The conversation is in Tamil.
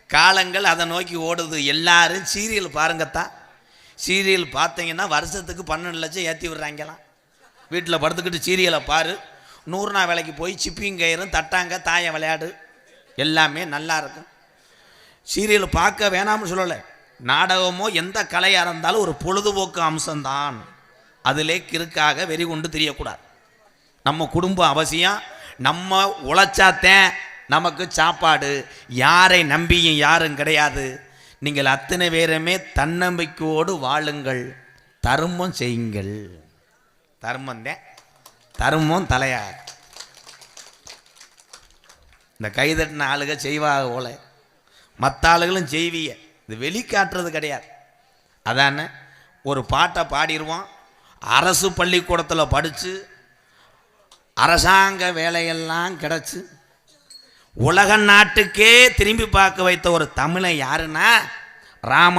காலங்கள் அதை நோக்கி ஓடுது. எல்லாரும் சீரியல் பாருங்கத்தான். சீரியல் பார்த்தீங்கன்னா வருஷத்துக்கு 12 லட்சம் ஏற்றி விடுறாங்களாம். வீட்டில் படுத்துக்கிட்டு சீரியலை பாரு, 100 நாள் வேலைக்கு போய் சிப்பிங் கயிறும் தட்டாங்க தாயம் விளையாடு, எல்லாமே நல்லா இருக்கும். சீரியல் பார்க்க வேணாம்னு சொல்லலை. நாடகமோ எந்த கலையாக இருந்தாலும் ஒரு பொழுதுபோக்கு அம்சம்தான். அதிலே கிறுக்காக வெறி கொண்டு தெரியக்கூடாது. நம்ம குடும்பம் அவசியம். நம்ம உழைச்சாத்தேன் நமக்கு சாப்பாடு. யாரை நம்பியும் யாரும் கிடையாது. நீங்கள் அத்தனை பேருமே தன்னம்பிக்கையோடு வாழுங்கள், தர்மம் செய்யுங்கள். தர்மந்தேன், தர்மம் தலையா. இந்த கைதட்டின ஆளுக செய்வாக போல மற்ற ஆளுகளும் செய்விய. இது வெளிக்காட்டுறது கிடையாது. அதானே ஒரு பாட்டை பாடிடுவோம். அரசு பள்ளிக்கூடத்தில் படித்து அரசாங்க வேலையெல்லாம் கிடச்சி உலக நாட்டுக்கே திரும்பி பார்க்க வைத்த ஒரு தமிழன் யாருன்னா ராம